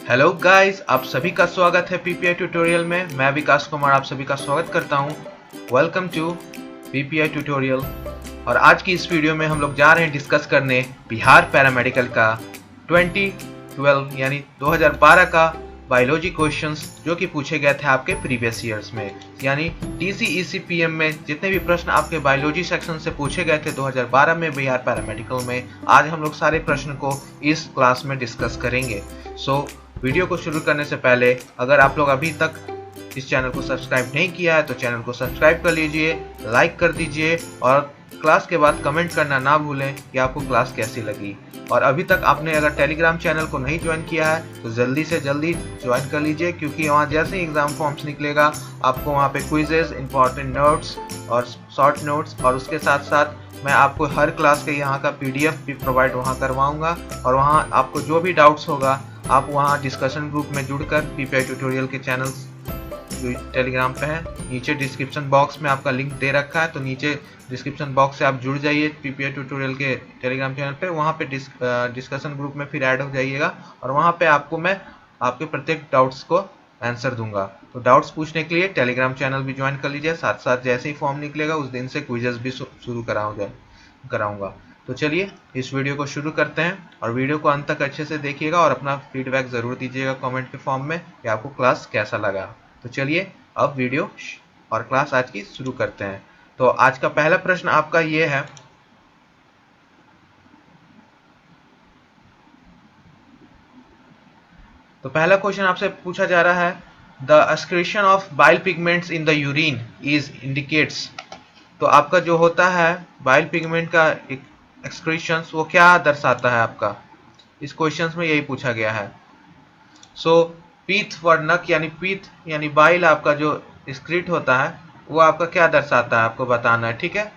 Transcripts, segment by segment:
Hello guys, आप सभी का स्वागत है पीपीआई ट्यूटोरियल में। मैं विकास कुमार आप सभी का स्वागत करता हूं। Welcome to PPI tutorial. और आज की इस वीडियो में हम लोग जा रहे हैं डिस्कस करने बिहार पैरामेडिकल का 2012 यानी 2012 का बायोलॉजी क्वेश्चंस जो कि पूछे गए थे आपके प्रीवियस ईयर्स में, यानी टीसीईसीपीएम में जितने भी प्रश्न आपके बायोलॉजी सेक्शन से पूछे गए थे 2012 में बिहार पैरामेडिकल में, आज हम लोग सारे प्रश्न को इस क्लास में डिस्कस करेंगे। वीडियो को शुरू करने से पहले अगर आप लोग अभी तक इस चैनल को सब्सक्राइब नहीं किया है तो चैनल को सब्सक्राइब कर लीजिए, लाइक कर दीजिए और क्लास के बाद कमेंट करना ना भूलें कि आपको क्लास कैसी लगी। और अभी तक आपने अगर टेलीग्राम चैनल को नहीं ज्वाइन किया है तो जल्दी से जल्दी ज्वाइन कर लीजिए, क्योंकि वहाँ जैसे ही एग्जाम फॉर्म्स निकलेगा आपको वहाँ पे क्विजेज, इंपॉर्टेंट नोट्स और शॉर्ट नोट्स, और उसके साथ साथ मैं आपको हर क्लास के यहाँ का पीडीएफ भी प्रोवाइड वहाँ करवाऊँगा। और वहाँ आपको जो भी डाउट्स होगा आप वहाँ डिस्कशन ग्रुप में जुड़कर पीपीआई ट्यूटोरियल के चैनल जो टेलीग्राम पे है, नीचे डिस्क्रिप्शन बॉक्स में आपका लिंक दे रखा है, तो नीचे डिस्क्रिप्शन बॉक्स से आप जुड़ जाइए पीपीआई ट्यूटोरियल के टेलीग्राम चैनल पे। वहाँ पे डिस्कशन ग्रुप में फिर ऐड हो जाइएगा और वहाँ पे आपको मैं आपके प्रत्येक डाउट्स को आंसर दूंगा। तो डाउट्स पूछने के लिए टेलीग्राम चैनल भी ज्वाइन कर लीजिए, साथ साथ जैसे ही फॉर्म निकलेगा उस दिन से क्विजेस भी शुरू कराऊंगा। तो चलिए इस वीडियो को शुरू करते हैं और वीडियो को अंत तक अच्छे से देखिएगा और अपना फीडबैक ज़रूर दीजिएगा कमेंट के फॉर्म में कि आपको क्लास कैसा लगा। तो चलिए अब वीडियो और क्लास आज की शुरू करते हैं। तो आज का पहला प्रश्न आपका ये है, तो पहला क्वेश्चन आपसे पूछा जा रहा है, the excretion of bile pigments in the urine is indicates. तो आपका जो होता है बाइल पिगमेंट का एक्सक्रीशंस वो क्या दर्शाता है आपका, इस क्वेश्चन में यही पूछा गया है। पीथ वर्णक यानी पीथ यानी बाइल आपका जो एक्सक्रीट होता है वो आपका क्या दर्शाता है आपको बताना है, ठीक है।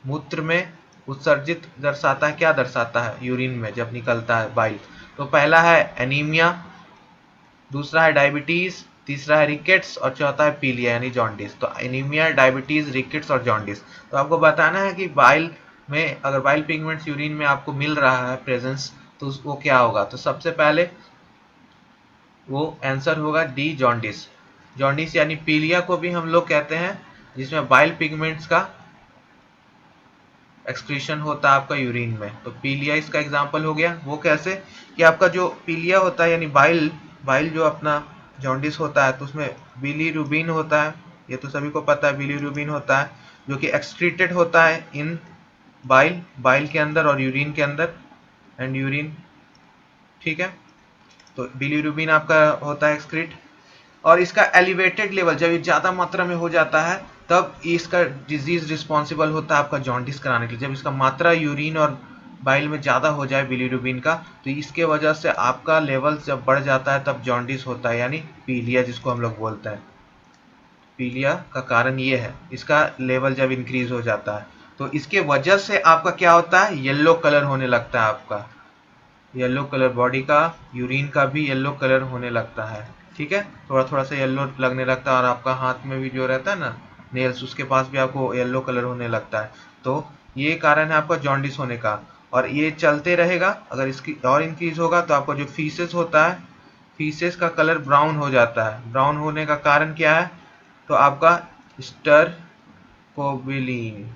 मूत्र में उत्सर्जित दर्शाता है, क्या दर्शाता है यूरिन में जब निकलता है बाइल। तो पहला है एनीमिया, दूसरा है डायबिटीज, तीसरा है रिकेट्स और चौथा है पीलिया यानी जॉन्डिस। तो एनीमिया, डायबिटीज, रिकेट्स और जॉन्डिस। तो आपको बताना है कि बाइल में अगर बाइल पिगमेंट्स यूरिन में आपको मिल रहा है प्रेजेंस तो वो क्या होगा। तो सबसे पहले वो आंसर होगा डी, जॉन्डिस। जॉन्डिस यानी पीलिया को भी हम लोग कहते हैं, जिसमें बाइल पिगमेंट्स का एक्सक्रीशन होता है आपका यूरिन में। तो पीलिया इसका एग्जांपल हो गया। वो कैसे कि आपका जो पीलिया होता है यानी बाइल जो अपना जॉन्डिस होता है तो उसमें बिलीरुबिन होता है, ये तो सभी को पता है बिलीरुबिन होता है, जो कि एक्सक्रीटेड होता है इन बाइल के अंदर और यूरिन के अंदर एंड यूरिन, ठीक है। तो बिलीरुबिन आपका होता है एक्सक्रीट, और इसका एलिवेटेड लेवल जब ये ज़्यादा मात्रा में हो जाता है तब इसका डिजीज रिस्पॉन्सिबल होता है आपका जॉन्डिस कराने के लिए। जब इसका मात्रा यूरिन और बाइल में ज़्यादा हो जाए बिलीरुबिन का, तो इसके वजह से आपका लेवल जब बढ़ जाता है तब जॉन्डिस होता है यानी पीलिया जिसको हम लोग बोलते हैं। पीलिया का कारण ये है, इसका लेवल जब इंक्रीज हो जाता है तो इसके वजह से आपका क्या होता है, येलो कलर होने लगता है आपका, येलो कलर बॉडी का, यूरिन का भी येलो कलर होने लगता है, ठीक है। थोड़ा थोड़ा सा येलो लगने लगता है और आपका हाथ में भी जो रहता है ना नेल्स, उसके पास भी आपको येलो कलर होने लगता है। तो ये कारण है आपका जॉन्डिस होने का, और ये चलते रहेगा। अगर इसकी और इंक्रीज होगा तो आपका जो फीसेस होता है, फीसेस का कलर ब्राउन हो जाता है। ब्राउन होने का कारण क्या है, तो आपका स्टरकोबिलिन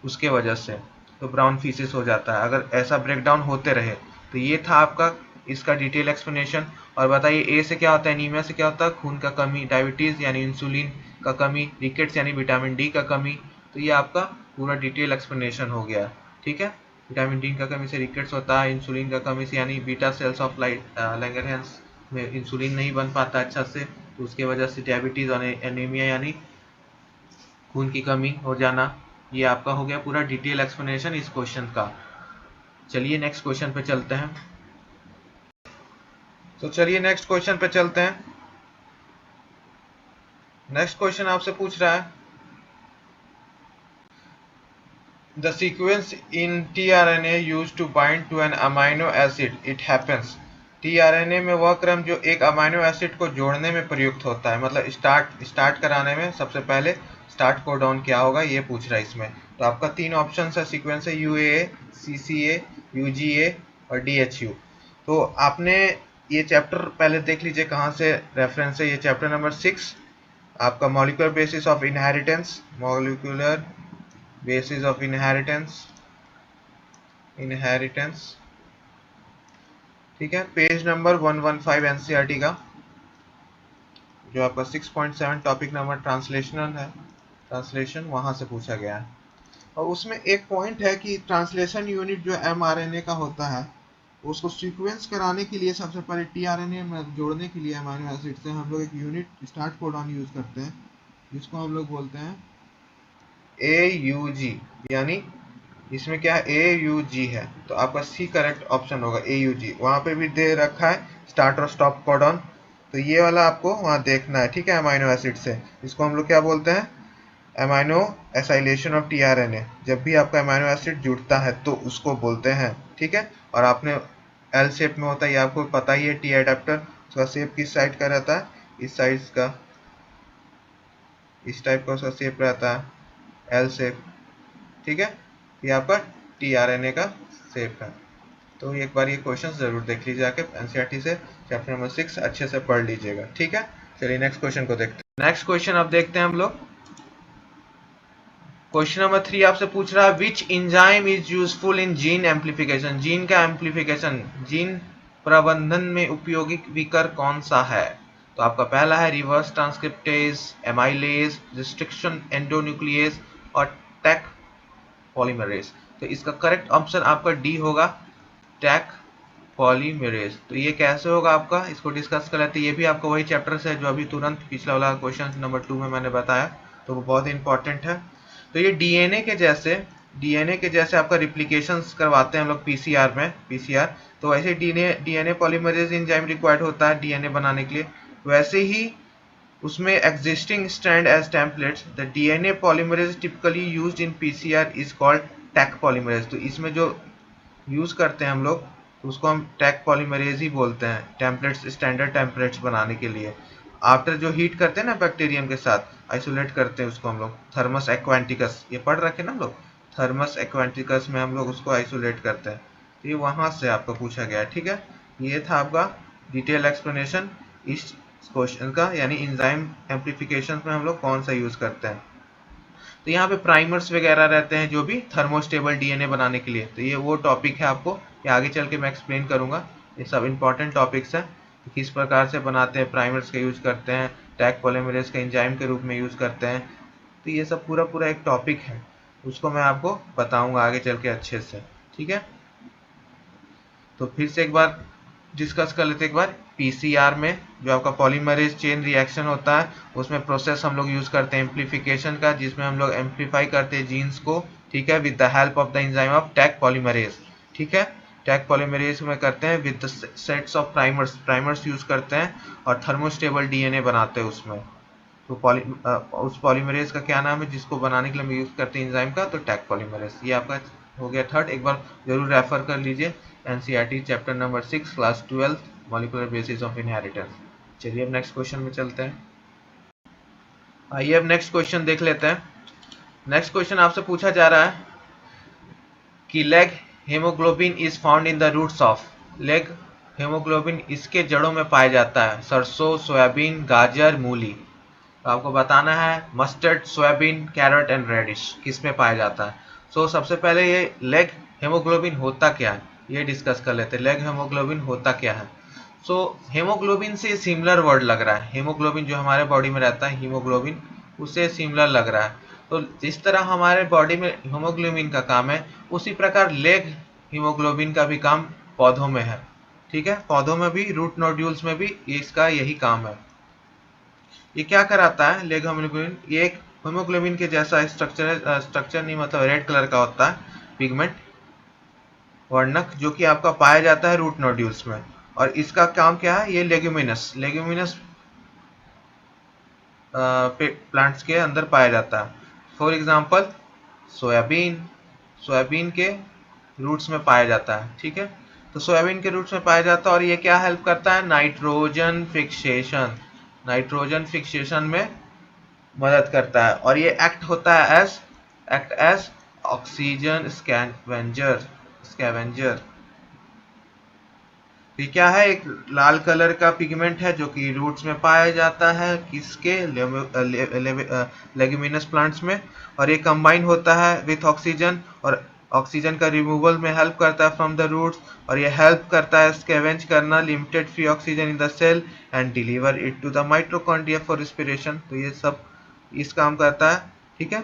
उसके वजह से तो ब्राउन फीसेस हो जाता है अगर ऐसा ब्रेकडाउन होते रहे। तो ये था आपका इसका डिटेल एक्सप्लेनेशन। और बताइए ए से क्या होता है, एनीमिया से क्या होता है, खून का कमी, डायबिटीज यानी इंसुलिन का कमी, रिकेट्स यानी विटामिन डी का कमी। तो ये आपका पूरा डिटेल एक्सप्लेनेशन हो गया, ठीक है। विटामिन डी का कमी से रिकेट्स होता है, इंसुलिन का कमी से यानी बीटा सेल्स ऑफ लैंगरहैंस में इंसुलिन नहीं बन पाता अच्छा से, तो उसके वजह से डायबिटीज और एनीमिया यानी खून की कमी हो जाना। ये आपका हो गया पूरा डिटेल एक्सप्लेनेशन इस क्वेश्चन का। चलिए नेक्स्ट क्वेश्चन पे चलते हैं। नेक्स्ट क्वेश्चन आपसे पूछ रहा है, the sequence in tRNA used to bind to an amino acid it happens. TRNA में वह क्रम जो एक अमाइनो एसिड को जोड़ने में प्रयुक्त होता है, मतलब स्टार्ट कराने में सबसे पहले स्टार्ट कोडॉन क्या होगा ये पूछ रहा है इसमें। तो आपका तीन ऑप्शन है सीक्वेंस है, यूएए, सीसीए, यूजीए और डीएचयू। तो आपने ये चैप्टर पहले देख लीजिए कहाँ से रेफरेंस है। ये चैप्टर नंबर 6 आपका molecular basis of inheritance, molecular basis of inheritance, ठीक है, पेज नंबर 115 एनसीईआरटी का, जो आपका 6.7 टॉपिक नंबर ट्रांसलेशनल है, ट्रांसलेशन वहां से पूछा गया है। और उसमें एक पॉइंट है कि ट्रांसलेशन यूनिट जो एमआरएनए का होता है, उसको सीक्वेंस कराने के लिए सबसे पहले टीआरएनए में जोड़ने के लिए अमीनो एसिड से हम लोग एक यूनिट स्टार्ट कोडॉन यूज करते हैं, जिसको हम लोग बोलते हैं AUG। यानी इसमें क्या है, AUG है, तो आपका सी करेक्ट ऑप्शन होगा, AUG। वहां पे भी दे रखा है स्टार्ट और स्टॉप कोडॉन, तो ये वाला आपको वहां देखना है, ठीक है। अमीनो एसिड से इसको हम लोग क्या बोलते हैं, अमीनो एसाइलेशन ऑफ टीआरएनए। जब भी आपका अमीनो एसिड जुड़ता है तो उसको बोलते हैं, ठीक है। और आपने एल शेप में होता है, ये आपको पता ही है, टी एडेप्टर, उसका शेप किस साइड का रहता है, इस साइड का, इस टाइप का उसका शेप रहता है, एल शेप, ठीक है। ये आपका टीआरएनए का शेप है। तो एक बार ये क्वेश्चन जरूर देख लीजिए आके एनसीईआरटी से, चैप्टर नंबर 6 अच्छे से पढ़ लीजिएगा, ठीक है। चलिए नेक्स्ट क्वेश्चन को देखते हैं। नेक्स्ट क्वेश्चन अब देखते हैं हम लोग। क्वेश्चन नंबर 3 आपसे पूछ रहा है which enzyme is useful in gene amplification. Gene का एम्प्लीफिकेशन, जीन प्रबंधन में उपयोगी विकर कौन सा है। तो आपका पहला है reverse transcriptase, amylase, restriction endonuclease और टैक पॉलीमरेज। तो इसका करेक्ट ऑप्शन आपका डी होगा, टैक पॉलीमरेज। तो ये कैसे होगा आपका, इसको डिस्कस कर लेते हैं। ये भी आपका वही चैप्टर से है जो अभी तुरंत पिछला वाला क्वेश्चन नंबर 2 में मैंने बताया, तो वो बहुत इंपॉर्टेंट है। तो ये डीएनए के जैसे आपका रिप्लिकेशंस करवाते हैं हम लोग पीसीआर में, पीसीआर। तो वैसे डीएनए पॉलीमरेज एंजाइम रिक्वायर्ड होता है डीएनए बनाने के लिए। वैसे ही उसमें existing strand as templates, the DNA polymerase typically used in PCR is called Taq polymerase. तो इसमें जो यूज करते हैं हम लोग, तो उसको हम टैक पॉलीमरेज ही बोलते हैं, टेम्पलेट्स, स्टैंडर्ड टेम्पलेट्स बनाने के लिए। आफ्टर जो हीट करते हैं ना बैक्टीरियम के साथ, आइसोलेट करते हैं उसको हम लोग, थर्मस एक्वेंटिकस, ये पढ़ रखे ना हम लोग, थर्मस एक्वेंटिकस में हम लोग उसको आइसोलेट करते हैं। तो ये वहां से आपको पूछा गया है, ठीक है। ये था आपका डिटेल एक्सप्लेनेशन इस क्वेश्चन का, यानी एंजाइम एम्प्लीफिकेशन में हम लोग कौन सा यूज करते हैं। तो यहाँ पे प्राइमर्स वगैरह रहते हैं जो भी थर्मोस्टेबल डीएनए बनाने के लिए, तो ये वो टॉपिक है, आपको ये आगे चल के मैं एक्सप्लेन करूंगा। ये सब इंपॉर्टेंट टॉपिक्स हैं, तो किस प्रकार से बनाते हैं, प्राइमर्स का यूज करते हैं, टैक पॉलीमरेज का एंजाइम के रूप में यूज करते हैं। तो ये सब पूरा पूरा एक टॉपिक है, उसको मैं आपको बताऊंगा आगे चल के अच्छे से, ठीक है। तो फिर से एक बार डिस्कस कर लेते, एक बार पीसीआर में जो आपका पॉलीमरेज चेन रिएक्शन होता है, उसमें प्रोसेस हम लोग यूज करते हैं एम्प्लीफिकेशन का, जिसमें हम लोग एम्प्लीफाई करते हैं जीन्स को, ठीक है, with the help of the enzyme of Taq polymerase, ठीक है। टैक पॉलीमरेज में करते हैं with the sets of primers use करते हैं, और थर्मोस्टेबल डीएनए बनाते हैं उसमें। तो उस पॉलीमरेज का क्या नाम है जिसको बनाने के लिए हम यूज करते हैं एंजाइम का, तो टैक पॉलीमरेज। ये आपका हो गया थर्ड, एक बार जरूर रेफर कर लीजिए NCERT chapter number 6 class 12 molecular basis of inheritance. चलिए अब नेक्स्ट क्वेश्चन में चलते हैं। आइए अब नेक्स्ट क्वेश्चन देख लेते हैं। नेक्स्ट क्वेश्चन आपसे पूछा जा रहा है कि leg haemoglobin is found in the roots of. Leg haemoglobin इसके जड़ों में पाया जाता है, सरसों, सोयाबीन, गाजर, मूली। तो आपको बताना है mustard, soybean, carrot and radish किस में पाया जाता है। सो सबसे पहले ये लेग हेमोग्लोबिन होता क्या है ये डिस्कस कर लेते हैं। लेग हेमोग्लोबिन होता क्या है। सो हेमोग्लोबिन से सिमिलर वर्ड लग रहा है, हेमोग्लोबिन जो हमारे बॉडी में रहता है, हीमोग्लोबिन, उससे सिमिलर लग रहा है। तो जिस तरह हमारे बॉडी में हीमोग्लोबिन का काम है, उसी प्रकार लेग हीमोग्लोबिन का भी काम पौधों में है, ठीक है। पौधों में भी, रूट नोड्यूल्स में भी इसका यही काम है। ये क्या कराता है लेग हेमोग्लोबिन, ये एक हेमोग्लोबिन के जैसा स्ट्रक्चर है, स्ट्रक्चर नहीं मतलब रेड कलर का होता है पिगमेंट, वर्णक, जो कि आपका पाया जाता है रूट नोड्यूल्स में। और इसका काम क्या है, ये लेग्यूमिनस प्लांट्स के अंदर पाया जाता है। फॉर एग्जांपल सोयाबीन, सोयाबीन के रूट्स में पाया जाता है, ठीक है। तो सोयाबीन के रूट्स में पाया जाता है, और ये क्या हेल्प करता है, नाइट्रोजन फिक्सेशन, नाइट्रोजन फिक्सेशन में मदद करता है। और ये एक्ट एज ऑक्सीजन स्कैवेंजर। ये क्या है, एक लाल कलर का पिगमेंट है जो कि रूट्स में पाया जाता है, किसके, लेग्यूमिनस प्लांट्स में, और ये कंबाइन होता है विथ ऑक्सीजन और ऑक्सीजन का रिमूवल में हेल्प करता है फ्रॉम द रूट्स, और ये हेल्प करता है स्कैवेंज करना limited free oxygen in the cell and deliver it to the mitochondria for respiration. तो ये सब इस काम करता है, ठीक है।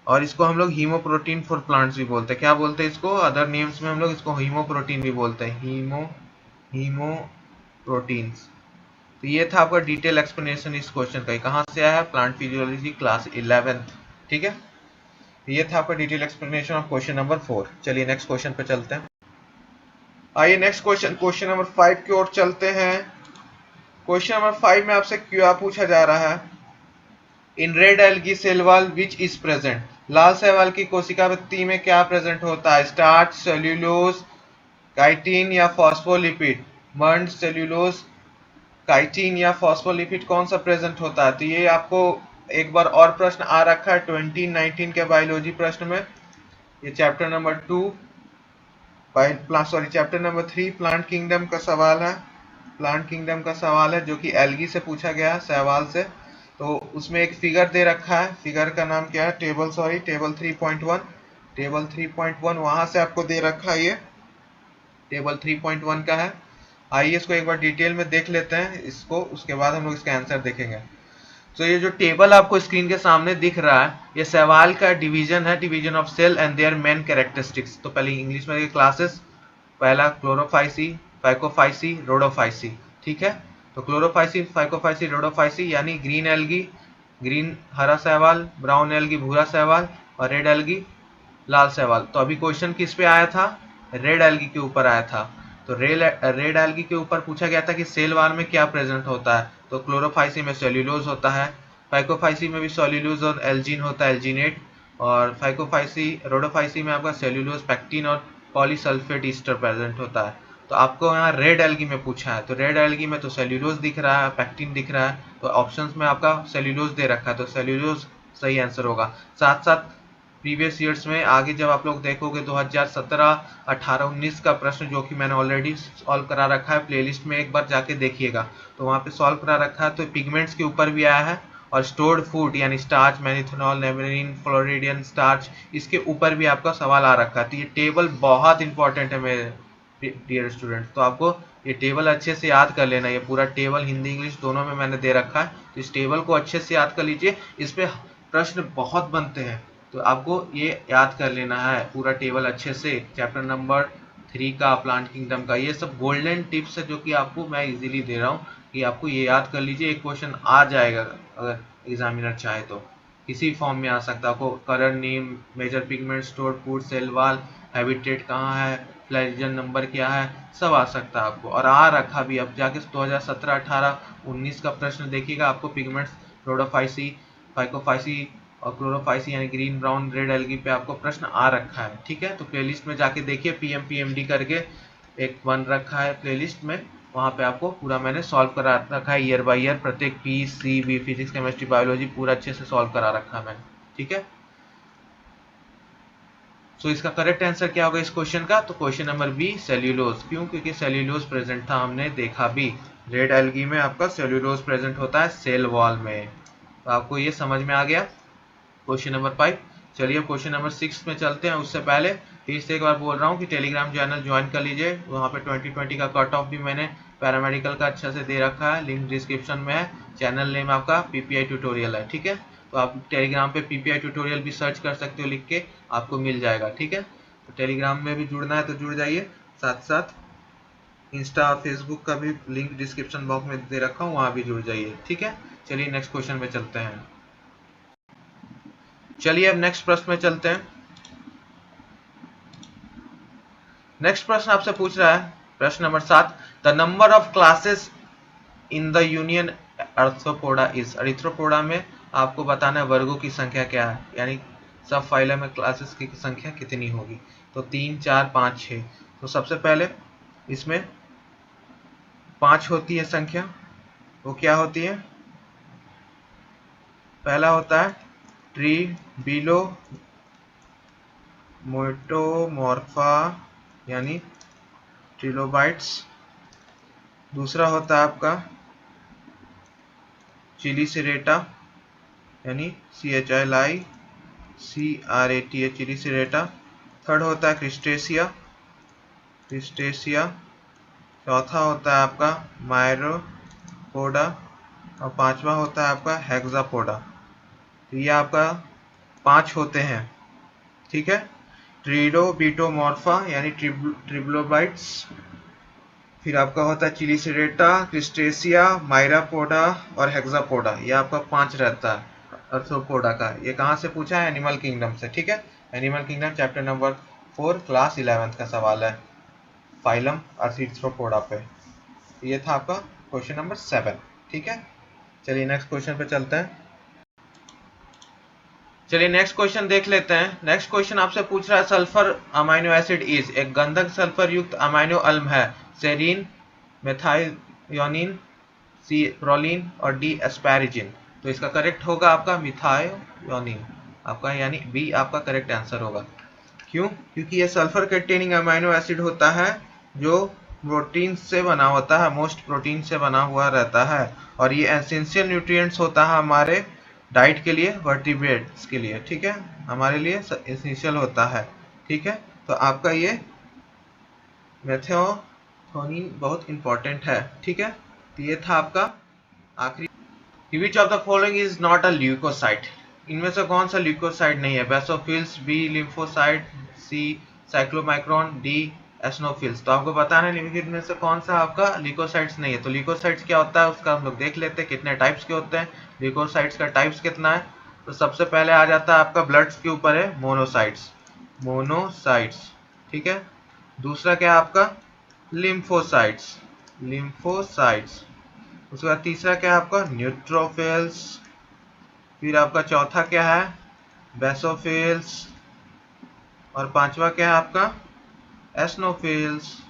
और इसको हम लोग हीमोप्रोटीन फॉर प्लांट्स भी बोलते हैं। क्या बोलते हैं इसको, अदर नेम्स में हम लोग इसको हीमोप्रोटीन भी बोलते हैं, हीमोप्रोटीन्स। तो ये था आपका डिटेल एक्सप्लेनेशन इस क्वेश्चन का। कहाँ से आया है, प्लांट फिजियोलॉजी क्लास 11th, ठीक है। ये था आपका detail explanation of question number 4। चलिए नेक्स्ट क्वेश्चन पे चलते हैं। आइए नेक्स्ट क्वेश्चन नंबर 5 की ओर चलते हैं। क्वेश्चन नंबर 5 में आपसे क्या पूछा जा रहा है, in red algae cell wall which is present, लाल शैवाल की कोशिका भित्ति में क्या प्रेजेंट होता है, स्टार्च, सेल्यूलोज, काइटिन या फॉस्फोलिपिड। मर्न, सेल्यूलोज, काइटिन या फॉस्फोलिपिड कौन सा प्रेजेंट होता है। तो ये आपको एक बार और प्रश्न आ रखा है 2019 के बायोलॉजी प्रश्न में। ये chapter number 2 chapter number 3 plant kingdom का सवाल है। प्लांट किंगडम का सवाल है जो कि एल्गी से पूछा गया है, शैवाल से। तो उसमें एक फिगर दे रखा है, फिगर का नाम क्या है, टेबल 3.1, टेबल 3.1 वहां से आपको दे रखा है, ये टेबल 3.1 का है। आइए इसको एक बार डिटेल में देख लेते हैं इसको, उसके बाद हम लोग इसका आंसर देखेंगे। तो ये जो टेबल आपको स्क्रीन के सामने दिख रहा है, ये शैवाल का डिवीजन है, division of cell and their main characteristics. तो पहले इंग्लिश में क्लासेस, पहला क्लोरोफाइसी, फाइकोफाइसी, रोडोफाइसी, ठीक है। तो क्लोरोफाइसी, फाइकोफाइसी, रोडोफाइसी यानी ग्रीन एल्गी, ग्रीन हरा शैवाल, ब्राउन एल्गी भूरा शैवाल, और रेड एल्गी लाल शैवाल। तो अभी क्वेश्चन किस पे आया था, रेड एल्गी के ऊपर आया था। तो रेड एल्गी के ऊपर पूछा गया था कि सेल वॉल में क्या प्रेजेंट होता है। तो क्लोरोफाइसी में सेल्यूलोज होता है, फाइकोफाइसी में भी सेल्यूलोज और एल्जीन होता है, एल्जीनेट, और फाइकोफाइसी रोडोफाइसी में आपका सेल्यूलोज, पैक्टिन और पॉलीसल्फेट ईस्टर प्रेजेंट होता है। तो आपको यहाँ रेड एल्गी में पूछा है, तो रेड एल्गी में तो सेल्यूलोज दिख रहा है, पैक्टिन दिख रहा है, तो ऑप्शंस में आपका सेल्यूलोज दे रखा है, तो सेल्यूलोज सही आंसर होगा। साथ साथ प्रीवियस ईयर्स में आगे जब आप लोग देखोगे 2017, 18, 19 का प्रश्न जो कि मैंने ऑलरेडी सॉल्व करा रखा है, प्लेलिस्ट में एक बार जाके देखिएगा, तो वहाँ पे सॉल्व करा रखा है। तो पिगमेंट्स के ऊपर भी आया है, और स्टोर्ड फूड यानी स्टार्च, मैनिथेनॉल, नेमेरिन, फ्लोरिडियन स्टार्च, इसके ऊपर भी आपका सवाल आ रखा है। तो ये टेबल बहुत इंपॉर्टेंट है मेरे डियर स्टूडेंट। तो आपको ये टेबल अच्छे से याद कर लेना, ये पूरा टेबल हिंदी इंग्लिश दोनों में मैंने दे रखा है। तो इस टेबल को अच्छे से याद कर लीजिए, इस पे प्रश्न बहुत बनते हैं, तो आपको ये याद कर लेना है पूरा टेबल अच्छे से। चैप्टर नंबर 3 का, प्लांट किंगडम का, ये सब गोल्डन टिप्स है जो कि आपको मैं इजीली दे रहा हूँ कि आपको ये याद कर लीजिए। एक क्वेश्चन आ जाएगा अगर एग्जामिनर चाहे तो, किसी फॉर्म में आ सकता है आपको, colour name, major pigment, stored food, cell wall, habitat कहाँ है, फ्लैजियन नंबर क्या है, सब आ सकता है आपको, और आ रखा भी। अब जाके 2017, 18, 19 का प्रश्न देखिएगा, आपको पिगमेंट्स, रोडोफाइसी, फाइकोफाइसी और क्लोरोफाइसी यानी ग्रीन ब्राउन रेड एल्गी पे आपको प्रश्न आ रखा है, ठीक है। तो प्लेलिस्ट में जाके देखिए, पीएमडी करके एक बन रखा है प्लेलिस्ट में, वहाँ पे आपको पूरा मैंने सॉल्व करा रखा है, ईयर बाय ईयर प्रत्येक P C B, physics, chemistry, biology पूरा अच्छे से सॉल्व करा रखा है मैंने, ठीक है। सो इसका करेक्ट आंसर क्या होगा इस क्वेश्चन का, तो क्वेश्चन नंबर बी, सेल्यूलोज। क्यों, क्योंकि सेल्यूलोज प्रेजेंट था, हमने देखा भी, रेड एल्गी में आपका सेल्यूलोज प्रेजेंट होता है सेल वॉल में। तो आपको ये समझ में आ गया क्वेश्चन नंबर 5। चलिए क्वेश्चन नंबर 6 में चलते हैं। उससे पहले फिर से एक बार बोल रहा हूँ कि टेलीग्राम चैनल ज्वाइन कर लीजिए, वहाँ पे 2020 का कट ऑफ भी मैंने पैरामेडिकल का अच्छा से दे रखा है, लिंक डिस्क्रिप्शन में है। चैनल नेम आपका पीपीआई ट्यूटोरियल है, ठीक है। तो आप टेलीग्राम पे पीपीआई ट्यूटोरियल भी सर्च कर सकते हो, लिख के आपको मिल जाएगा, ठीक है। तो टेलीग्राम में भी जुड़ना है तो जुड़ जाइए, साथ साथ इंस्टा और फेसबुक का भी लिंक डिस्क्रिप्शन बॉक्स में दे रखा हूँ, वहाँ भी जुड़ जाइए, ठीक है। चलिए नेक्स्ट क्वेश्चन पे चलते हैं। चलिए अब नेक्स्ट प्रश्न में चलते हैं। नेक्स्ट प्रश्न आपसे पूछ रहा है, प्रश्न number 7, the number of classes in the union Arthropoda is. Arthropoda में आपको बताना है वर्गों की संख्या क्या है, यानी सब फाइलम में क्लासेस की संख्या कितनी होगी। तो 3, 4, 5, 6। तो सबसे पहले इसमें 5 होती है संख्या, वो क्या होती है, पहला होता है ट्री बिलो मोटोमॉर्फा, यानी ट्रिलोबाइट्स। दूसरा होता है आपका चिलीसिरेटा यानी CHILICRATA चिलीसिरेटा। थर्ड होता है क्रिस्टेसिया। चौथा होता है आपका मायरोपोडा और पांचवा होता है आपका हेक्सापोडा। तो ये आपका 5 होते हैं, ठीक है। ट्रिलोबिटोमॉर्फा यानी ट्रिब्लोबाइट्स, फिर आपका होता है चिलीसिरेटा, क्रिस्टेसिया, मायरापोडा और हेक्सापोडा। ये आपका 5 रहता है आर्थ्रोपोडा का। ये कहाँ से पूछा है? एनिमल किंगडम से, ठीक है। Animal kingdom chapter number 4 class 11th का सवाल है, फाइलम आर्थ्रोपोडा पे। ये था आपका क्वेश्चन नंबर 7, ठीक है। चलिए नेक्स्ट क्वेश्चन पे चलते हैं। चलिए नेक्स्ट क्वेश्चन देख लेते हैं। नेक्स्ट क्वेश्चन आपसे पूछ रहा है सल्फर अमाइनो एसिड इज, एक गंधक सल्फर युक्त अमाइनो अम्ल है, सेरीन, मेथायोनिन, सी प्रोलिन और डी एस्पैरिजिन। तो इसका करेक्ट होगा आपका मिथायोनिन, आपका यानी बी आपका करेक्ट आंसर होगा। क्यों? क्योंकि ये सल्फर कंटेनिंग अमाइनो एसिड होता है जो प्रोटीन से बना होता है, मोस्ट प्रोटीन से बना हुआ रहता है, और ये एसेंशियल न्यूट्रिएंट्स होता है हमारे डाइट के लिए, वर्टिब्रेट्स के लिए, ठीक है, हमारे लिए एसेंशियल होता है, ठीक है। तो आपका ये मेथायोनिन बहुत इंपॉर्टेंट है, ठीक है। तो ये था आपका आखिरी। Which of the following is not a leukocyte? इनमें से कौन सा ल्यूकोसाइट नहीं है? बेसोफिल्स, बी लिम्फोसाइट, सी साइक्लोमाइक्रोन, डी एस्नोफिल्स। तो आपको पता है इनमें से कौन सा आपका ल्यूकोसाइट्स नहीं है। तो ल्यूकोसाइट्स क्या होता है उसका हम लोग देख लेते हैं, कितने टाइप्स के होते हैं। ल्यूकोसाइट्स का टाइप्स कितना है? तो सबसे पहले आ जाता है आपका ब्लड के ऊपर है मोनोसाइट्स, ठीक है। दूसरा क्या है आपका लिम्फोसाइट्स। उसके बाद तीसरा क्या है आपका न्यूट्रोफिल्स। फिर आपका चौथा क्या है बेसोफिल्स, और पांचवा क्या है आपका एस्नोफिल्स।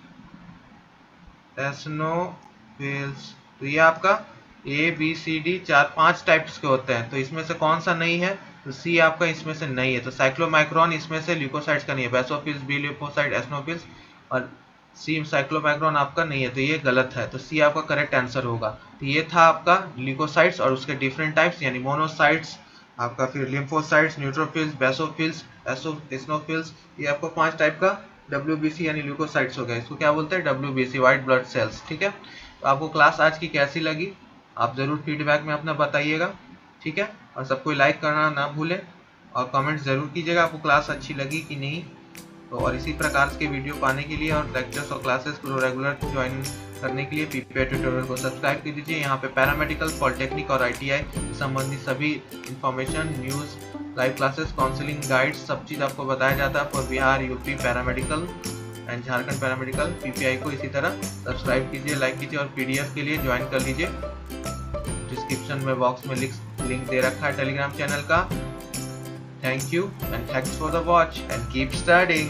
तो ये आपका ABCD 4-5 टाइप्स के होते हैं। तो इसमें से कौन सा नहीं है? तो सी आपका इसमें से नहीं है। तो साइक्लोमाइक्रोन इसमें से ल्यूकोसाइट्स का नहीं है। बेसोफिल्स, बी लिम्फोसाइट, एस्नोफिल्स और सी साइक्लोमाइक्रोन आपका नहीं है, तो ये गलत है। तो सी आपका करेक्ट आंसर होगा। तो ये था आपका ल्यूकोसाइट्स और उसके डिफरेंट टाइप्स, यानी मोनोसाइट्स आपका, फिर लिम्फोसाइट्स, न्यूट्रोफिल्स, बेसोफिल्स, एस्नोफिल्स। ये आपको 5 टाइप का WBC यानी ल्यूकोसाइट्स हो गया। इसको क्या बोलते हैं? WBC, व्हाइट ब्लड सेल्स, ठीक है। तो आपको क्लास आज की कैसी लगी आप जरूर फीडबैक में अपना बताइएगा, ठीक है। और सबको लाइक करना ना भूलें और कमेंट जरूर कीजिएगा आपको क्लास अच्छी लगी कि नहीं। तो और इसी प्रकार के वीडियो पाने के लिए और लेक्चर्स और क्लासेस को रेगुलर ज्वाइन करने के लिए PPI ट्यूटोरियल को सब्सक्राइब कर दीजिए। यहाँ पे पैरामेडिकल, पॉलिटेक्निक और ITI संबंधित सभी information, news, live classes, counselling guides, सब चीज़ आपको बताया जाता है for Bihar, UP paramedical and Jharkhand paramedical. PPI को इसी तरह सब्सक्राइब कीजिए, लाइक कीजिए और PDF के लिए ज्वाइन कर लीजिए। डिस्क्रिप्शन में बॉक्स में लिंक दे रखा है टेलीग्राम चैनल का। Thank you and thanks for the watch and keep studying.